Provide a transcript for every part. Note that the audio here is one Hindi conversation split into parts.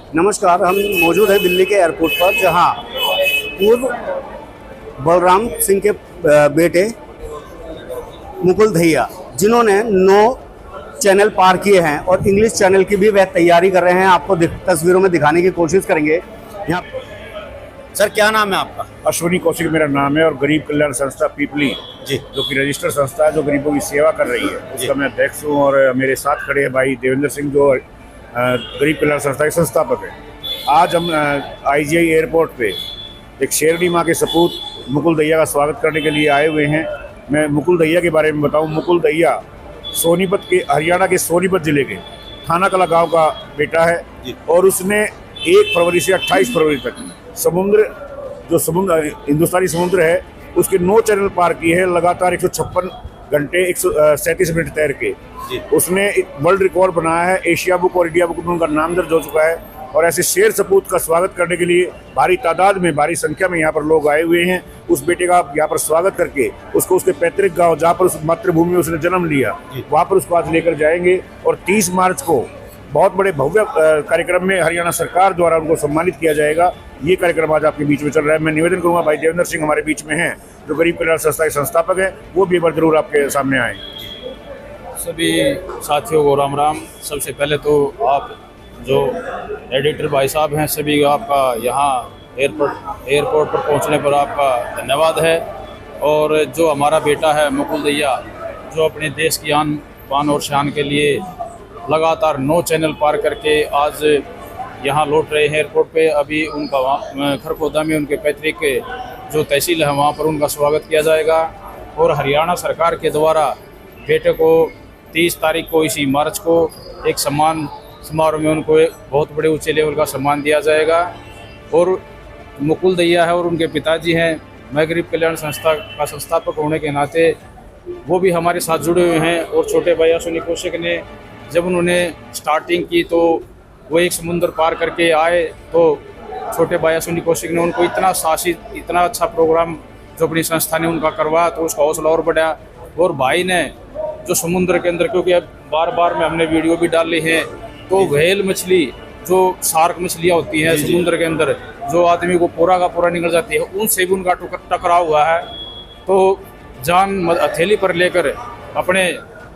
नमस्कार, हम मौजूद हैं दिल्ली के एयरपोर्ट पर, जहां पूर्व बलराम सिंह के बेटे मुकुल दहिया, जिन्होंने 9 चैनल पार किए हैं और इंग्लिश चैनल की भी वह तैयारी कर रहे हैं, आपको तस्वीरों में दिखाने की कोशिश करेंगे। यहाँ सर, क्या नाम है आपका? अश्विनी कौशिक मेरा नाम है और गरीब कल्याण संस्था पीपली जी, जो कि रजिस्टर्ड संस्था है जो गरीबों की सेवा कर रही है, उसका मैं अध्यक्ष हूँ। और मेरे साथ खड़े हैं भाई देवेंद्र सिंह जो गरीब कल्याण संस्था के संस्थापक है। आज हम IGI एयरपोर्ट पे एक शेरनी माँ के सपूत मुकुल दहिया का स्वागत करने के लिए आए हुए हैं। मैं मुकुल दहिया के बारे में बताऊँ। मुकुल दहिया सोनीपत के, हरियाणा के सोनीपत जिले के थाना कला गाँव का बेटा है और उसने 1 फरवरी से 28 फरवरी तक हिंदुस्तानी समुद्र है उसके 9 चैनल पार किए हैं लगातार 156 घंटे 137 मिनट तैर के। उसने वर्ल्ड रिकॉर्ड बनाया है। एशिया बुक और इंडिया बुक में उनका नाम दर्ज हो चुका है। और ऐसे शेर सपूत का स्वागत करने के लिए भारी तादाद में, भारी संख्या में यहाँ पर लोग आए हुए हैं। उस बेटे का यहाँ पर स्वागत करके उसको उसके पैतृक गांव, जहाँ पर उस मातृभूमि में उसने जन्म लिया, वहाँ पर उसको आज लेकर जाएंगे। और 30 मार्च को बहुत बड़े भव्य कार्यक्रम में हरियाणा सरकार द्वारा उनको सम्मानित किया जाएगा। ये कार्यक्रम आज आपके बीच में चल रहा है। मैं निवेदन करूंगा, भाई देवेंद्र सिंह हमारे बीच में हैं जो गरीब कल्याण संस्था के संस्थापक है, वो भी एक बार जरूर आपके सामने आए। सभी साथियों को राम राम। सबसे पहले तो आप जो एडिटर भाई साहब हैं, सभी आपका यहाँ एयरपोर्ट पर पहुँचने पर आपका धन्यवाद है। और जो हमारा बेटा है मुकुल दहिया, जो अपने देश की आन बान और शान के लिए लगातार 9 चैनल पार करके आज यहाँ लौट रहे हैं एयरपोर्ट पे। अभी उनका वहाँ खरखोदा में उनके पैतृक जो तहसील है वहाँ पर उनका स्वागत किया जाएगा। और हरियाणा सरकार के द्वारा बेटे को 30 तारीख को, इसी मार्च को, एक सम्मान समारोह में उनको एक बहुत बड़े ऊंचे लेवल का सम्मान दिया जाएगा। और मुकुल दहिया है और उनके पिताजी हैं, मैं गरीब कल्याण संस्था का संस्थापक होने के नाते वो भी हमारे साथ जुड़े हुए हैं। और छोटे भाई अश्विनी कौशिक ने जब उन्होंने स्टार्टिंग की तो वो एक समुद्र पार करके आए, तो छोटे भाई अश्विनी कौशिक ने उनको इतना शासित, इतना अच्छा प्रोग्राम जो अपनी संस्था ने उनका करवाया, तो उसका हौसला और बढ़ा। और भाई ने जो समुद्र के अंदर, क्योंकि अब बार में हमने वीडियो भी डाली हैं, तो व्हेल मछली, जो शार्क मछलियाँ होती हैं समुद्र के अंदर, जो आदमी को पूरा का पूरा निकल जाती है, उनसे भी उनका टकराव हुआ है। तो जान हथेली पर लेकर अपने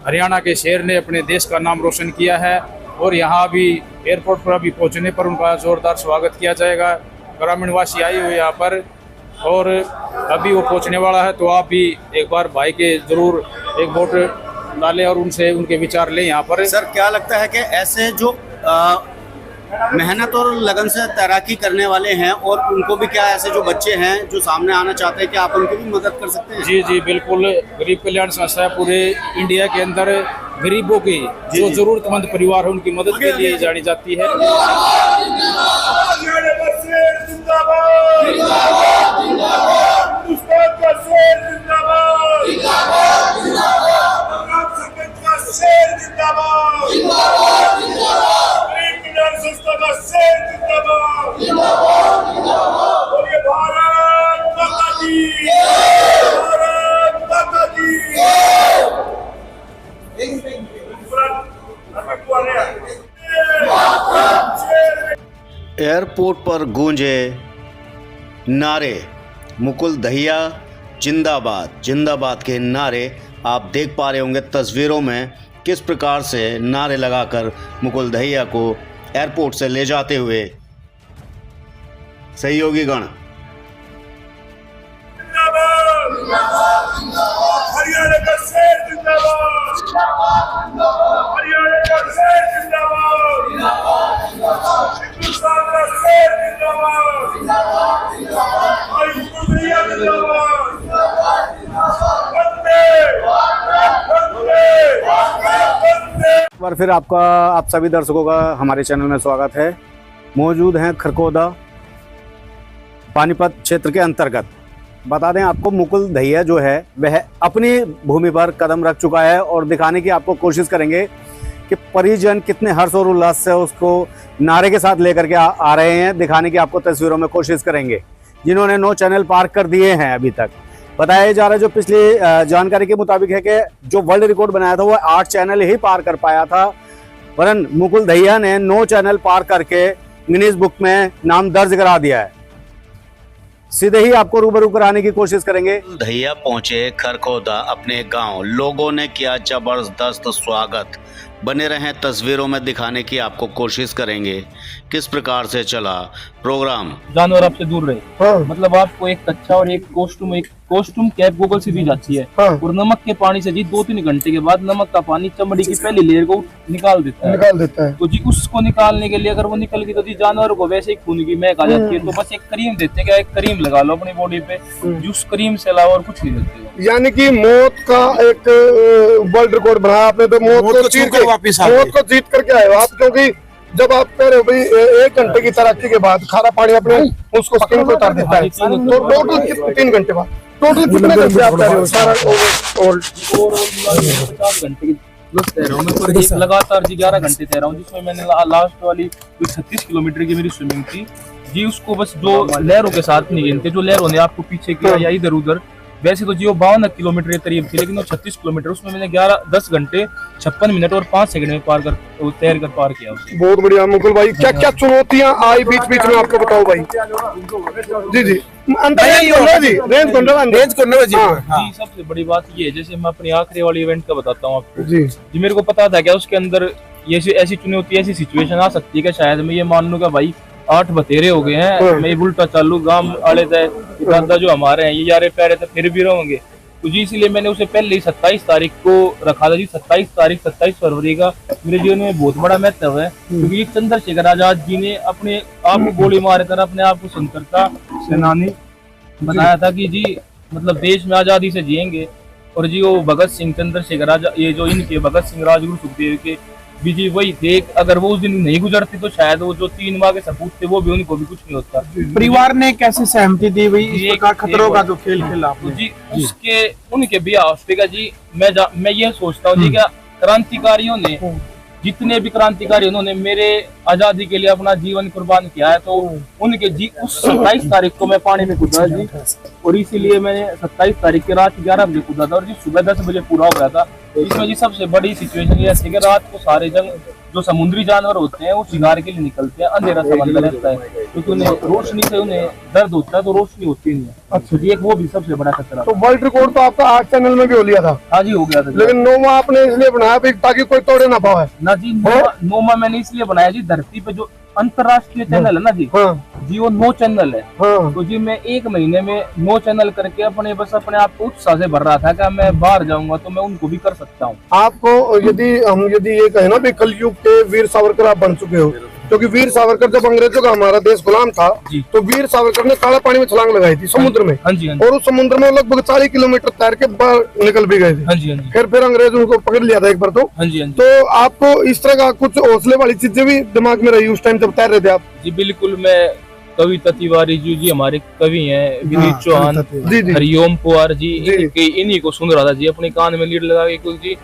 हरियाणा के शेर ने अपने देश का नाम रोशन किया है। और यहाँ भी एयरपोर्ट पर अभी पहुँचने पर उनका ज़ोरदार स्वागत किया जाएगा। ग्रामीणवासी आए हुए यहाँ पर और अभी वो पहुँचने वाला है, तो आप भी एक बार भाई के ज़रूर एक वोट डालें और उनसे उनके विचार लें यहाँ पर। सर, क्या लगता है कि ऐसे जो मेहनत और लगन से तैराकी करने वाले हैं और उनको भी, क्या ऐसे जो बच्चे हैं जो सामने आना चाहते हैं, क्या आप उनकी भी मदद कर सकते हैं? जी बिल्कुल। गरीब कल्याण संस्था पूरे इंडिया के अंदर गरीबों की जो जरूरतमंद परिवार है उनकी मदद के लिए जानी जाती है। एयरपोर्ट पर गूंजे नारे, मुकुल दहिया जिंदाबाद जिंदाबाद के नारे आप देख पा रहे होंगे तस्वीरों में, किस प्रकार से नारे लगाकर मुकुल दहिया को एयरपोर्ट से ले जाते हुए सहयोगी गण। हरियाणा का शेर जिंदाबाद, हरियाणा का शेर जिंदाबाद, हिंदुस्तान का शेर जिंदाबाद, मुकुल दहिया जिंदाबाद, वंदे वंदे। एक बार फिर आप सभी दर्शकों का हमारे चैनल में स्वागत है। मौजूद हैं खरखोदा पानीपत क्षेत्र के अंतर्गत। बता दें आपको, मुकुल दहिया जो है वह अपनी भूमि पर कदम रख चुका है और दिखाने की आपको कोशिश करेंगे कि परिजन कितने हर्ष और उल्लास से उसको नारे के साथ लेकर के आ रहे हैं। दिखाने की आपको तस्वीरों में कोशिश करेंगे, जिन्होंने 9 चैनल पार कर दिए हैं अभी तक। बताया जा रहा है, जो पिछली जानकारी के मुताबिक है कि जो वर्ल्ड रिकॉर्ड बनाया था वो 8 चैनल ही पार कर पाया था, वरन मुकुल दहिया ने 9 चैनल पार करके गिनीज बुक में नाम दर्ज करा दिया है। सीधे ही आपको रूबरू कराने की कोशिश करेंगे। धैया पहुंचे खरखोदा अपने गांव, लोगों ने किया जबरदस्त स्वागत। बने रहें, तस्वीरों में दिखाने की आपको कोशिश करेंगे किस प्रकार से चला प्रोग्राम। जानवर आपसे दूर रहे, मतलब आपको एक कच्चा और एक कॉस्ट्यूम कैप गूगल से दी जाती है, और नमक के पानी से जी 2-3 घंटे के बाद नमक का पानी चमड़ी की पहली लेयर को निकाल देता है। तो जी उसको निकालने के लिए अगर वो निकल गई तो जी जानवर को वैसे ही खून की महक आ जाती है, तो बस एक क्रीम देते हैं, एक क्रीम लगा लो अपनी बॉडी पे, उस क्रीम से अलावा और कुछ नहीं देते। यानी कि मौत का एक वर्ल्ड रिकॉर्ड बनाया आपने, तो मौत को जीत करके आए हो आप, क्योंकि जब आप कह रहे हो भाई 1 घंटे की तैराकी के बाद खारा पानी अपने उसको स्किन को उतार देता है, तो टोटल 3 घंटे बाद टोटल कितने घंटे आप तैर रहे हो सारा ओवरऑल? 50 घंटे की तैर रहा हूँ मैं, एक लगातार जी 11 घंटे तैरा हूँ, जिसमें मैंने लास्ट वाली 36 किलोमीटर की मेरी स्विमिंग थी जी। उसको बस जो लहरों के साथ नहीं गिनते, जो लहरों ने आपको पीछे किया या इधर उधर, वैसे तो जी वो 52 किलोमीटर के करीब थी, लेकिन वो 36 किलोमीटर उसमें मैंने 10 घंटे 56 मिनट और 5 सेकंड में तैर कर पार किया उसे। बहुत बढ़िया मुकुल भाई, क्या क्या चुनौतियां आई बीच बीच में आपको बताओ भाई? जी जी जी सबसे बड़ी बात ये है, जैसे मैं अपनी आखिरी वाली इवेंट का बताता हूँ आपको जी। मेरे को पता था क्या उसके अंदर ये ऐसी चुनौती, ऐसी सिचुएशन आ सकती है कि शायद मैं ये मान लूंगा भाई 8 बतेरे हो गए हैं, मैं उल्टा चालू गांव वाले थे दादा जो हमारे हैं ये यारे प्यारे थे फिर भी रहेंगे, तो जी इसलिए मैंने उसे पहले ही 27 तारीख को रखा था जी। 27 फरवरी का मेरे जीवन में बहुत बड़ा महत्व है, क्योंकि चंद्रशेखर आजाद जी ने अपने आप को गोली मार कर अपने आप को स्वतंत्रता सेनानी बताया था कि जी मतलब देश में आजादी से जिएंगे। और जी वो भगत सिंह, चंद्रशेखर आजाद, ये जो इनके भगत सिंह, राजगुरु, सुखदेव के भी जी वही थे। अगर वो उस दिन नहीं गुजरते तो शायद वो जो 3 माह के सपूत थे वो भी उनको भी कुछ नहीं होता। परिवार ने कैसे सहमति दी भाई इस प्रकार खतरों का जो खेल खेला तो जी उसके उनके ब्याह का जी मैं ये सोचता हूँ जी क्या क्रांतिकारियों ने, जितने भी क्रांतिकारी उन्होंने मेरे आजादी के लिए अपना जीवन कुर्बान किया है, तो उनके जी उस 27 तारीख को मैं पानी में कूदा जी, और इसीलिए मैंने 27 तारीख की रात 11 बजे कूदा था और जी सुबह 10 बजे पूरा हो गया था। इसमें जी सबसे बड़ी सिचुएशन ये है कि रात को सारे जो समुद्री जानवर होते हैं वो शिकार के लिए निकलते हैं, अंधेरा समंदर रहता है, क्योंकि उन्हें रोशनी से उन्हें दर्द होता है, तो रोशनी होती नहीं है। अच्छा जी, एक वो भी सबसे बड़ा खतरा। तो वर्ल्ड रिकॉर्ड तो आपका 8 चैनल में भी हो लिया था? हाँ जी हो गया था, लेकिन 9वां आपने इसलिए बनाया ताकि कोई तोड़े ना पाए ना जी। 9वां मैंने इसलिए बनाया जी, धरती पे जो अंतरराष्ट्रीय चैनल है ना जी, जी वो 9 चैनल है, तो जी मैं 1 महीने में 9 चैनल करके अपने आप को उत्साह से भर रहा था कि मैं बाहर जाऊंगा तो मैं उनको भी कर सकता हूँ। आपको यदि ये कहे ना भी कलयुग के वीर सावरकर आप बन चुके हो, क्योंकि वीर सावरकर जब अंग्रेजों का हमारा देश गुलाम था तो वीर सावरकर ने काला पानी में छलांग लगाई थी समुद्र में। हाँ जी, हाँ जी। और उस समुद्र में लगभग 40 किलोमीटर तैर के बाहर निकल भी गए थे। हाँ जी, हाँ जी। फिर अंग्रेज उनको पकड़ लिया था एक बार तो। हाँ जी, हाँ जी। तो आपको इस तरह का कुछ हौसले वाली चीजें भी दिमाग में रही उस टाइम जब तैर रहे थे आप? जी बिल्कुल, मैं कविता तिवारी जी हमारे कवि हैं, विनीत चौहान, हरिओम पवार जी, इन्हीं को सुन रहा था जी अपने कान में लीड लगा के, क्योंकि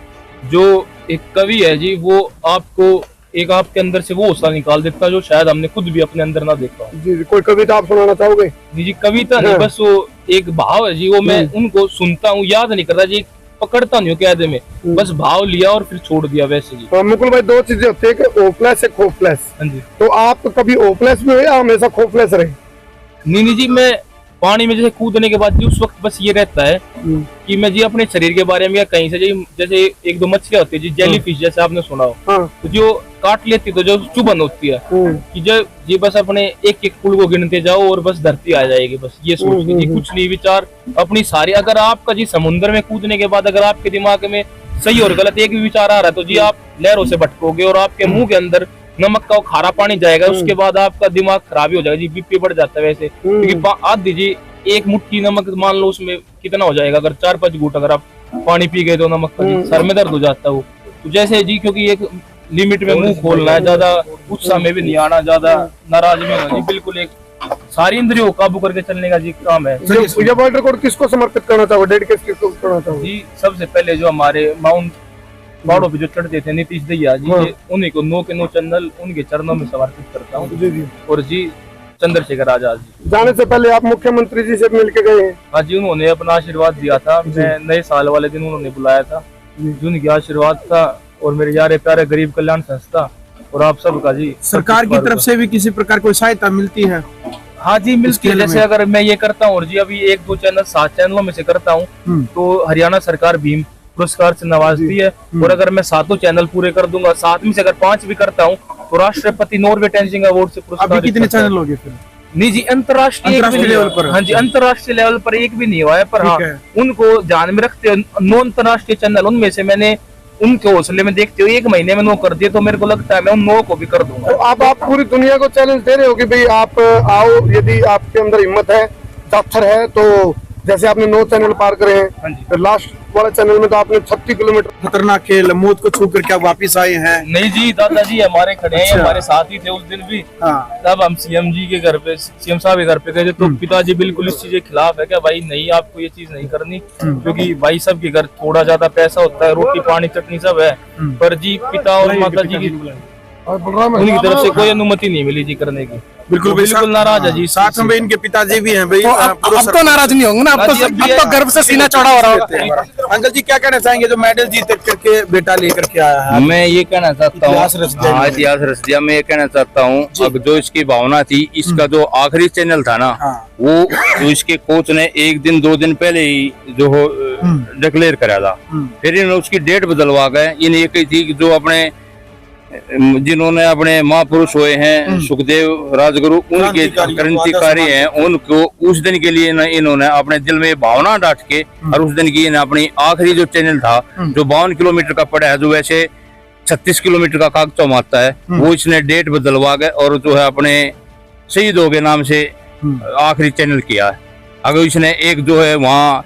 जो एक कवि है जी वो आपको एक आपके अंदर से वो हौसला निकाल देता है जो शायद हमने खुद भी अपने अंदर ना देखा। जी कोई कविता आप सुनाना चाहोगे? जी कविता नहीं, बस वो एक भाव है जी, वो मैं उनको सुनता हूँ, याद नहीं करता जी, पकड़ता नहीं हूँ कैदे में, बस भाव लिया और फिर छोड़ दिया वैसे जी। तो मुकुल भाई 2 चीजें होती है कि ओपलेस एक होपलेस। हाँ जी। तो आप कभी ओपलेस में हो या हमेशा होपलेस रहे? नहीं जी, मैं पानी में जैसे कूदने के बाद जी उस वक्त बस ये रहता है कि मैं जी अपने शरीर के बारे में या कहीं से जी जैसे 1-2 मछलियां होती है जी, जेली फिश जैसे आपने सुना हो, तो जो काट लेती तो जो चुभन होती है कि जब जी बस अपने एक पुल को गिनते जाओ और बस धरती आ जाएगी, बस ये सोच के जी कुछ नहीं विचार अपनी सारी। अगर आपका जी समुद्र में कूदने के बाद अगर आपके दिमाग में सही और गलत एक भी विचार आ रहा है तो जी आप लहरों से भटकोगे और आपके मुंह के अंदर नमक का खारा पानी जाएगा, उसके बाद आपका दिमाग खराब हो जाएगा जी, बीपी बढ़ जाता है वैसे, क्योंकि आधी जी 1 मुट्ठी नमक मान लो उसमें कितना हो जाएगा, अगर 4-5 घूंट अगर आप पानी पी गए तो नमक का जी सर में दर्द हो जाता है वो। तो जैसे जी क्योंकि एक लिमिट में मुंह खोलना है, ज्यादा उत्साह में भी नहीं आना, ज्यादा नाराज में होना जी, बिल्कुल एक सारी इंद्रियों को काबू करके चलने का जी काम है। ये वर्ल्ड रिकॉर्ड किसको समर्पित करना चाहोगे, डेडिकेट किसको करना चाहोगे? जी सबसे पहले जो हमारे माउंट पहाड़ों पे जो चढ़ते थे नीतीश दैया जी, उन्हीं को 9 के 9 चैनल उनके चरणों में समर्पित करता हूँ। और जी चंद्रशेखर आजाद जी, जाने से पहले आप मुख्यमंत्री जी से मिल के गए? हाँ जी, उन्होंने अपना आशीर्वाद दिया था, मैं नए साल वाले दिन उन्होंने बुलाया था, उनके आशीर्वाद था। और मेरे यारे प्यारे गरीब कल्याण संस्था और आप सबका जी सरकार की तरफ से भी किसी प्रकार कोई सहायता मिलती है? हाँ जी मिलती है। जैसे अगर मैं ये करता हूँ और जी अभी 1-2 चैनल 7 चैनलों में से करता हूँ तो हरियाणा सरकार भीम पुरस्कार से नवाजती है। और अगर मैं 7 चैनल पूरे कर दूंगा, 7 में से अगर 5 भी करता हूँ तो राष्ट्रपति नॉर्वे टेंजिंग अवार्ड से पुरस्कार। अभी कितने चैनल हो गए फिर? नहीं जी अंतर्राष्ट्रीय लेवल पर। हाँ जी अंतर्राष्ट्रीय लेवल पर एक भी नहीं हुआ है, पर हाँ उनको ध्यान में रखते हुए 9 अंतर्राष्ट्रीय चैनल उनमें से मैंने उनके हौसले में देखते हुए 1 महीने में 9 कर दिए, तो मेरे को लगता है मैं उन 9 को भी कर दूंगा। तो आप पूरी दुनिया को चैलेंज दे रहे हो कि भाई आप आओ, यदि आपके अंदर हिम्मत है, जाथर है, तो जैसे आपने 9 चैनल पार करे हैं, तो लास्ट वाले चैनल में तो आपने 36 किलोमीटर खतरनाक खेल मौत को छू करके आप वापिस आए हैं। नहीं जी दादाजी हमारे खड़े हैं, हमारे साथ ही थे उस दिन भी। तब हम सीएम जी के घर पे, सीएम साहब के घर पे गए थे, तो पिताजी बिल्कुल इस चीज के खिलाफ है क्या भाई नहीं आपको ये चीज नहीं करनी, क्योंकि भाई सब के घर थोड़ा ज्यादा पैसा होता है, रोटी पानी चटनी सब है, पर जी पिता और माता जी की उनकी तरफ से कोई अनुमति नहीं मिली जी करने की। बिल्कुल नाराज है जी। साथ में इनके पिताजी भी हैं भाई। अब तो नाराज नहीं होंगे ना, अब तो गर्व से सीना चौड़ा हो रहा होगा। अंकल जी क्या कहना चाहेंगे जो मेडल जीत करके बेटा लेकर के आया है? मैं ये कहना चाहता हूँ, इतिहास रच दिया। मैं ये कहना चाहता हूँ अब जो इसकी भावना थी, इसका जो आखिरी चैनल था ना, वो जो इसके कोच ने 1 दिन 2 दिन पहले ही जो डिक्लेयर करा था, फिर इन्होंने उसकी डेट बदलवा गए। इन्हें एक ही थी कि जो अपने जिन्होंने अपने महापुरुष हुए हैं सुखदेव राजगुरु, उनके क्रांतिकारी हैं, उनको उस दिन के लिए इन्होंने अपने दिल में भावना डांट के और उस दिन की अपनी आखिरी जो चैनल था जो 52 किलोमीटर का पड़ा है, जो वैसे 36 किलोमीटर का कागज मारता है, वो इसने डेट बदलवा गए और जो है अपने शहीदों के नाम से आखिरी चैनल किया है। अगर इसने एक जो है वहाँ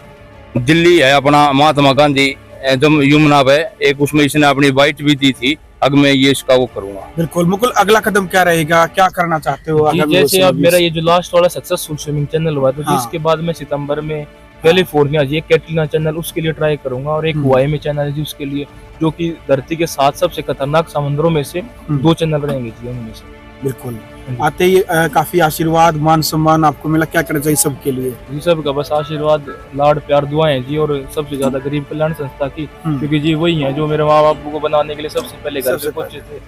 दिल्ली है अपना महात्मा गांधी एकदम यमुना पे एक, उसमें इसने अपनी बाइट भी दी थी। अब मैं ये इसका वो करूंगा। बिल्कुल मुकुल, अगला कदम क्या रहेगा, क्या करना चाहते हो? जैसे अब मेरा ये जो लास्ट वाला सक्सेसफुल स्विमिंग चैनल हुआ, तो जिसके बाद मैं सितंबर में कैलिफोर्निया जी कैटरीना चैनल उसके लिए ट्राई करूंगा, और एक हवाई में चैनल है जी उसके लिए, जो कि धरती के 7 सबसे खतरनाक समुद्रों में से 2 चैनल रहेंगे जी उनमें से। बिल्कुल आते ही काफी आशीर्वाद मान सम्मान आपको मिला, क्या करना चाहिए सबके लिए? जी सबका बस आशीर्वाद लाड प्यार दुआएं जी, और सबसे ज्यादा गरीब कल्याण संस्था की, क्योंकि जी वही है जो मेरे माँ बाप को बनाने के लिए सबसे पहले घर पे पहुंचे थे।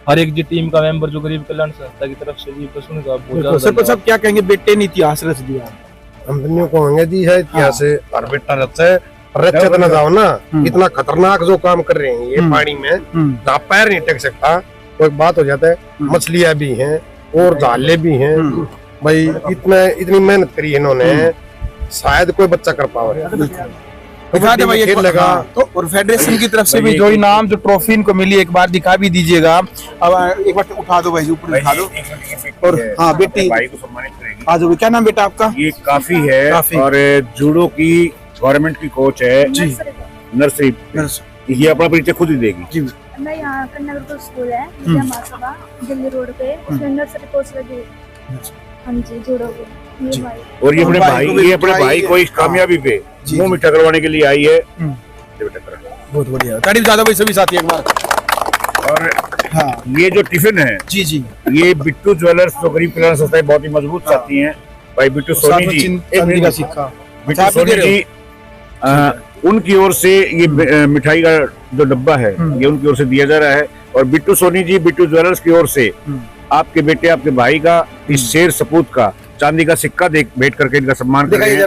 हर एक जी टीम का मेंबर जो गरीब कल्याण संस्था की तरफ से जी बस उनका सब क्या कहेंगे, बेटे ने इतिहास रच दिया। हम दुनिया को होंगे जी है इतिहास से हर बेटा रचा है, रचा ना जाओ ना, इतना खतरनाक जो काम कर रहे हैं ये पानी में, जहाँ पैर नहीं टेक सकता, कोई बात हो जाता है। मछलियां भी हैं और जाले भी हैं भाई, इतनी मेहनत करी है इन्होंने, शायद कोई बच्चा कर पावे। दिखा दे भाई लगा तो, और फेडरेशन की तरफ से भी जो इनाम जो ट्रॉफी इनको मिली एक बार दिखा भी दीजिएगा। अब एक बार उठा दो भाई, ऊपर दिखा दो। और हाँ बेटी भाई को सम्मानित करेंगे। आज क्या नाम बेटा आपका? ये काफी है और जूडो की गवर्नमेंट की कोच है जी, नर्सरी। ये अपना परिचय खुद ही देगी जी। मैं यहाँ कन्या गुरुकुल स्कूल है महासभा दिल्ली रोड पे, उसमें नर्सरी कोच लगी। हाँ जी जूडो की। और ये अपने भाई को इस कामयाबी पे मुंह मीठा करवाने के लिए आई है। बहुत बढ़िया, तारीफ ज्यादा भाई सभी साथी एक बार। और हाँ ये जो टिफिन है जी जी, ये बिट्टू ज्वेलर्स जो गरीब कल्याण संस्था बहुत ही मजबूत साथी हैं भाई बिट्टू सोनी जी, का सिक्का बिट्टू सोनी जी, उनकी ओर से ये मिठाई का जो डब्बा है ये उनकी ओर से दिया जा रहा है। और बिट्टू सोनी जी बिट्टू ज्वेलर्स की ओर से आपके बेटे आपके भाई का इस शेर सपूत का चांदी का सिक्का भेंट करके इनका सम्मान कर रहे हैं।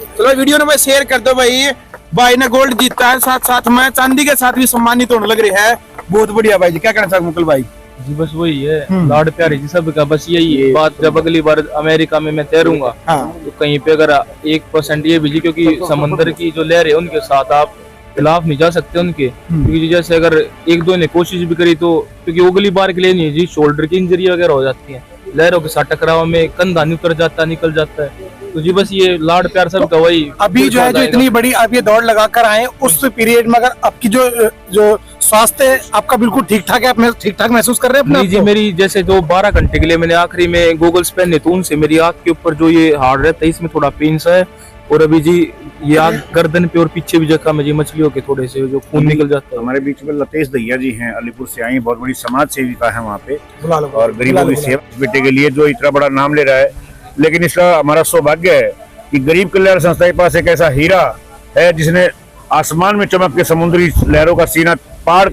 चलो वीडियो में शेयर कर दो भाई, भाई ने गोल्ड जीता है, साथ साथ में चांदी के साथ भी सम्मानित होने लग रही है। बहुत बढ़िया भाई जी, क्या कहना चाहोगे मुकुल भाई? जी बस वही है लाड प्यार जी सबका, बस यही बात। जब अगली बार अमेरिका में मैं तैरूंगा तो कहीं पे अगर 1% ये भी जी, क्योंकि समंदर की जो लहर है उनके साथ आप खिलाफ नहीं जा सकते उनके, क्योंकि जैसे अगर 1-2 ने कोशिश भी करी तो, क्योंकि अगली बार के लिए नहीं जी, शोल्डर की इंजरी वगैरह हो जाती है, लहरों के साथ टकराव में कंधा उतर जाता है, निकल जाता है। तो जी बस ये लाड प्यार सबका वही। अभी जो है जो इतनी बड़ी आप ये दौड़ लगा कर आए, उस पीरियड में अगर आपकी जो स्वास्थ्य आपका बिल्कुल ठीक ठाक है, आप ठीक ठाक महसूस कर रहे हैं? नहीं जी, मेरी जैसे जो 12 घंटे के लिए मैंने आखिरी में गोगल्स पहने तो उनसे मेरी आंख के ऊपर जो ये हार्ड रहता है इसमें थोड़ा पेन सा है, और अभी जी ये आग गर्दन पे और पीछे भी जख्म है जी, मछलियों के थोड़े से जो खून निकल जाता है। हमारे बीच में लतेश दहिया जी हैं, अलीपुर से आई, बहुत बड़ी समाज सेविका है वहाँ पे, और गरीबों की सेवा बेटे के लिए जो इतना बड़ा नाम ले रहा है। लेकिन इसका हमारा सौभाग्य है कि गरीब कल्याण संस्था के पास एक ऐसा हीरा है जिसने आसमान में चमक के समुद्री लहरों का सीना पार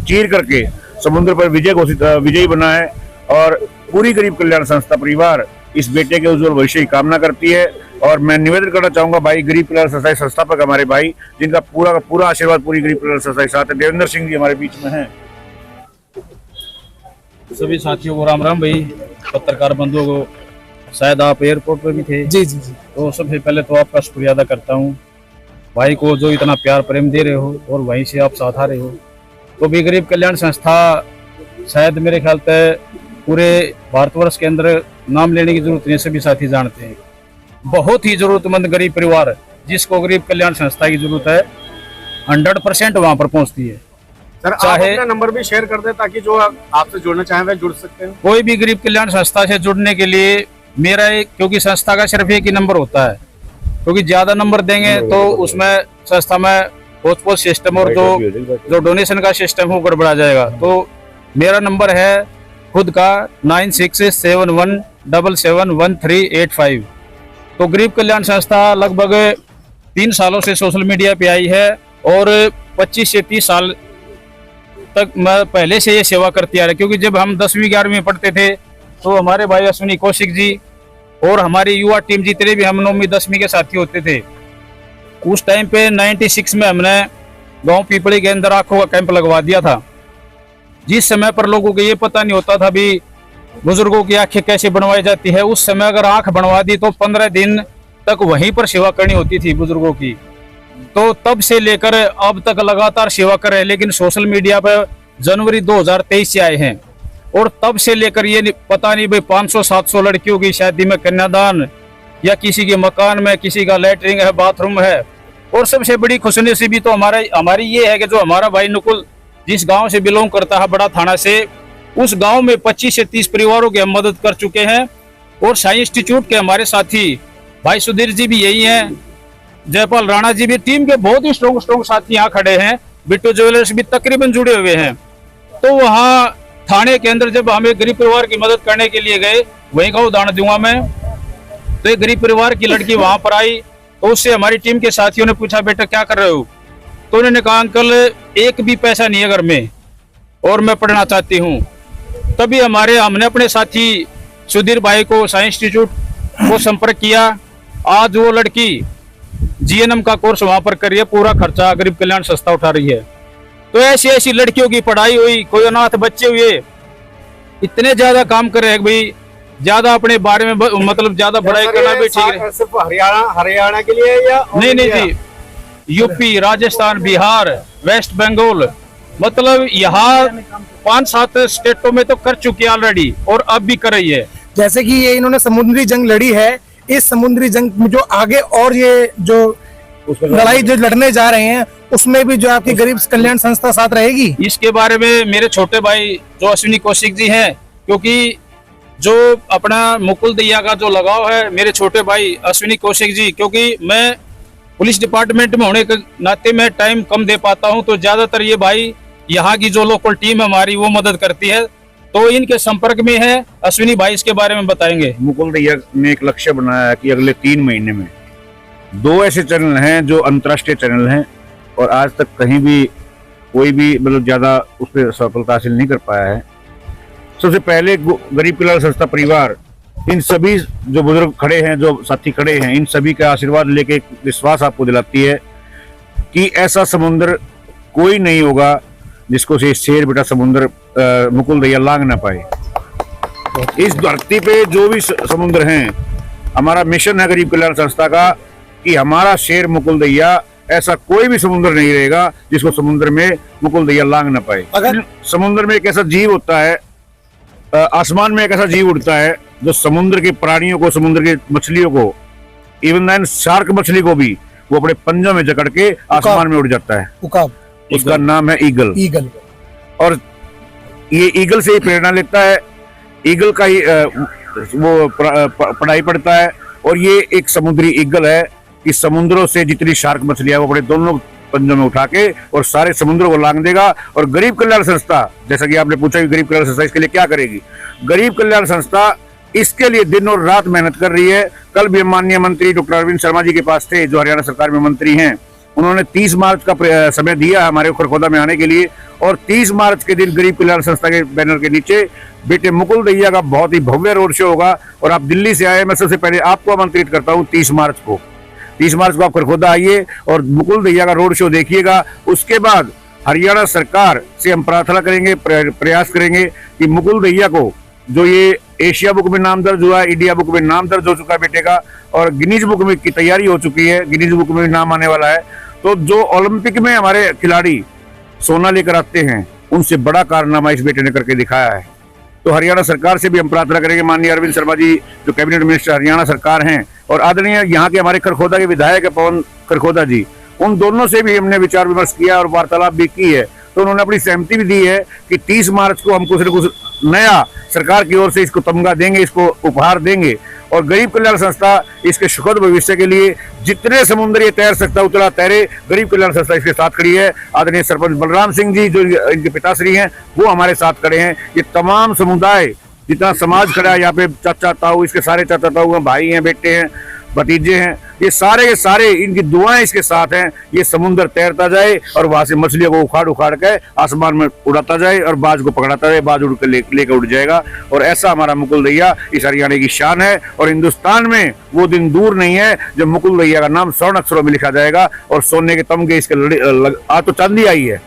चीर करके समुद्र पर विजयी बना है। और पूरी गरीब कल्याण संस्था परिवार इस बेटे के उज्जवल भविष्य की कामना करती है। और मैं निवेदन करना चाहूंगा भाई गरीब कल्याण संस्था के संस्थापक हमारे भाई, जिनका पूरा का पूरा आशीर्वाद पूरी गरीब कल्याण संस्था के साथ है, देवेंद्र सिंह जी हमारे बीच में हैं। सभी साथियों को राम राम भाई, पत्रकार बंधुओं को, शायद आप एयरपोर्ट पर भी थे। जी जी जी। तो सबसे पहले तो आपका शुक्रिया अदा करता हूँ भाई को, जो इतना प्यार प्रेम दे रहे हो और वहीं से आप साथ आ रहे हो। तो भी गरीब कल्याण संस्था शायद मेरे ख्याल से पूरे भारतवर्ष के अंदर नाम लेने की जरूरत नहीं, सभी साथी जानते हैं। बहुत ही जरूरतमंद गरीब परिवार जिसको गरीब कल्याण संस्था की जरूरत है 100% वहाँ पर पहुँचती है। सर आप अपना नंबर भी शेयर कर दें ताकि जो आपसे जुड़ना चाहें वह जुड़ सकते हैं। कोई भी गरीब कल्याण संस्था से जुड़ने के लिए मेरा क्योंकि संस्था का सिर्फ एक ही नंबर होता है, क्योंकि ज्यादा नंबर देंगे तो उसमें संस्था में पोस्ट सिस्टम और जो डोनेशन का सिस्टम हो गड़बड़ा जाएगा। तो मेरा नंबर है खुद का 9671771385। तो गरीब कल्याण संस्था लगभग 3 सालों से सोशल मीडिया पे आई है और 25 से 30 साल तक मैं पहले से ये सेवा करती आ रही, क्योंकि जब हम 10वीं 11वीं में पढ़ते थे तो हमारे भाई अश्विनी कौशिक जी और हमारी युवा टीम जितने भी हम 9वीं 10वीं के साथी होते थे, उस टाइम पे 96 में हमने गांव पीपली के अंदर आंखों का कैंप लगवा दिया था। जिस समय पर लोगों को ये पता नहीं होता था भी बुजुर्गों की आंखें कैसे बनवाई जाती है, उस समय अगर आंख बनवा दी तो 15 दिन तक वहीं पर सेवा करनी होती थी बुजुर्गों की। तो तब से लेकर अब तक लगातार सेवा कर रहे हैं, लेकिन सोशल मीडिया पर जनवरी 2023 से आए हैं और तब से लेकर ये पता नहीं भाई 500-700 लड़कियों की शादी में कन्यादान या किसी के मकान में किसी का लैटरिन है, बाथरूम है। और सबसे बड़ी खुशनसीबी तो हमारी ये है कि जो हमारा भाई नुकुल जिस गांव से बिलोंग करता है बड़ा थाना से, उस गांव में 25 से 30 परिवारों की हम मदद कर चुके हैं। और साई इंस्टीट्यूट के हमारे साथी भाई सुधीर जी भी यही हैं, जयपाल राणा जी भी, टीम के बहुत ही स्ट्रॉन्ग साथी यहाँ खड़े हैं। बिट्टू ज्वेलर्स भी तकरीबन जुड़े हुए हैं। तो वहाँ थाने के अंदर जब हमें गरीब परिवार की मदद करने के लिए गए, वहीं का उदाहरण दूंगा मैं। तो एक गरीब परिवार की लड़की वहां पर आई तो उससे हमारी टीम के साथियों ने पूछा बेटा क्या कर रहे हो, तो उन्होंने कहा अंकल एक भी पैसा नहीं है घर में और मैं पढ़ना चाहती हूँ। तभी हमने अपने साथी सुधीर भाई को साई इंस्टीट्यूट को संपर्क किया। आज वो लड़की जीएनएम का कोर्स वहां पर कर रही है, पूरा खर्चा गरीब कल्याण संस्था उठा रही है। तो ऐसी लड़कियों की पढ़ाई हुई, कोई अनाथ बच्चे हुए, इतने ज्यादा काम कर रहे हैं भाई, ज्यादा अपने बारे में मतलब ज्यादा बड़ाई करना भी ठीक है। सिर्फ हरियाणा के लिए या नहीं जी, यूपी, राजस्थान, बिहार, वेस्ट बंगाल, मतलब यहाँ 5-7 स्टेटों में तो कर चुकी है ऑलरेडी और अब भी कर रही है। जैसे कि ये इन्होंने समुद्री जंग लड़ी है, इस समुद्री जंग में जो आगे और ये जो लड़ाई जो लड़ने जा रहे हैं उसमें भी जो आपकी गरीब कल्याण संस्था साथ रहेगी। इसके बारे में मेरे छोटे भाई जो अश्विनी कौशिक जी हैं, क्योंकि जो अपना मुकुल दैया का जो लगाव है मेरे छोटे भाई अश्विनी कौशिक जी, क्योंकि मैं पुलिस डिपार्टमेंट में होने के नाते मैं टाइम कम दे पाता हूं, तो ज्यादातर ये भाई यहाँ की जो लोकल टीम हमारी वो मदद करती है, तो इनके संपर्क में है। अश्विनी भाई इसके बारे में बताएंगे। मुकुल दैया ने एक लक्ष्य बनाया है कि अगले 3 महीने में 2 ऐसे चैनल हैं जो अंतर्राष्ट्रीय चैनल हैं और आज तक कहीं भी कोई भी मतलब ज्यादा उस पर सफलता हासिल नहीं कर पाया है। सबसे पहले गरीब कल्याण संस्था परिवार इन सभी जो बुजुर्ग खड़े हैं, जो साथी खड़े हैं, इन सभी का आशीर्वाद लेके विश्वास आपको दिलाती है कि ऐसा समुद्र कोई नहीं होगा जिसको से शेर बेटा समुद्र मुकुल दैया लांग ना पाए। इस धरती पे जो भी समुद्र हैं, हमारा मिशन है गरीब कल्याण संस्था का कि हमारा शेर मुकुल दैया, ऐसा कोई भी समुद्र नहीं रहेगा जिसको समुद्र में मुकुल दैया लांग ना पाए। अगर समुद्र में एक ऐसा जीव होता है, आसमान में एक ऐसा जीव उड़ता है जो समुद्र के प्राणियों को, समुद्र के मछलियों को, इवन दैन शार्क मछली को भी वो अपने पंजों में जकड़ के आसमान में उड़ जाता है। उसका नाम है ईगल। और ये ईगल से ही प्रेरणा लेता है, ईगल का ही वो पढ़ाई पढ़ता है। और ये एक समुद्री ईगल है कि समुद्रों से जितनी शार्क मछलियां वो अपने दोनों पंजों में उठा के और सारे समुद्रों को लांग देगा। और गरीब कल्याण संस्था, जैसा कि आपने पूछा कि गरीब कल्याण संस्था इसके लिए क्या करेगी, गरीब कल्याण संस्था इसके लिए दिन और रात मेहनत कर रही है। कल भी माननीय मंत्री डॉक्टर अरविंद शर्मा जी के पास थे, जो हरियाणा सरकार में मंत्री हैं, उन्होंने 30 मार्च का समय दिया हमारे खरखोदा में आने के लिए, और 30 मार्च के दिन गरीब कल्याण संस्था के बैनर के नीचे बेटे मुकुल दहिया का बहुत ही भव्य रोड शो होगा। और आप दिल्ली से आए, मैं सबसे पहले आपको आमंत्रित करता हूँ 30 मार्च को आप खरखोदा आइए और मुकुल दहिया का रोड शो देखिएगा। उसके बाद हरियाणा सरकार से हम प्रार्थना करेंगे, प्रयास करेंगे कि मुकुल दहिया को, जो ये एशिया बुक में नाम दर्ज हुआ है, इंडिया बुक में नाम दर्ज हो चुका है बेटे का, और गिनीज बुक में की तैयारी हो चुकी है, गिनीज बुक में नाम आने वाला है। तो जो ओलंपिक में हमारे खिलाड़ी सोना लेकर आते हैं, उनसे बड़ा कारनामा इस बेटे ने करके दिखाया है। तो हरियाणा सरकार से भी हम प्रार्थना करेंगे, माननीय अरविंद शर्मा जी जो कैबिनेट मिनिस्टर हरियाणा सरकार हैं, और आदरणीय यहाँ के हमारे खरखोदा के विधायक है पवन खरखोदा जी, उन दोनों से भी हमने विचार विमर्श किया और वार्तालाप भी की है। तो उन्होंने अपनी सहमति भी दी है कि 30 मार्च को हम कुछ न कुछ नया सरकार की ओर से इसको तमगा देंगे, इसको उपहार देंगे, और गरीब कल्याण संस्था इसके सुखद भविष्य के लिए जितने समुद्र ये तैर सकता उतना तैरे, गरीब कल्याण संस्था इसके साथ खड़ी है। आदरणीय सरपंच बलराम सिंह जी जो इनके पिताश्री हैं, वो हमारे साथ खड़े हैं। ये तमाम समुदाय, जितना समाज खड़ा है यहाँ पे, चाचा ताऊ, इसके सारे चाचा ताऊ हैं, भाई हैं, बेटे हैं, भतीजे हैं, ये सारे इनकी दुआएं इसके साथ हैं। ये समुद्र तैरता जाए और वहां से मछलियों को उखाड़ के आसमान में उड़ाता जाए और बाज को पकड़ाता जाए, बाज उड़ के लेकर उड़ जाएगा। और ऐसा हमारा मुकुल दहिया इस हरियाणा की शान है, और हिंदुस्तान में वो दिन दूर नहीं है जब मुकुल दहिया का नाम स्वर्ण अक्षरों में लिखा जाएगा और सोने के तमगे इसके आज तो चांदी आई है,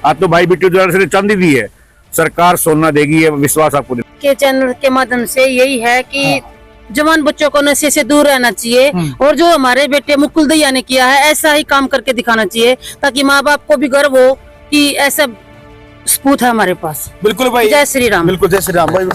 आज तो भाई बिट्टू द्वारा से चांदी दी है, सरकार सोना देगी, है विश्वास आपको के चैनल के माध्यम से यही है कि जवान बच्चों को नशे से दूर रहना चाहिए, और जो हमारे बेटे मुकुल दहिया ने किया है ऐसा ही काम करके दिखाना चाहिए, ताकि माँ बाप को भी गर्व हो कि ऐसा सपूत है हमारे पास। बिल्कुल भाई, जय श्री राम। बिल्कुल जय श्री राम भाई।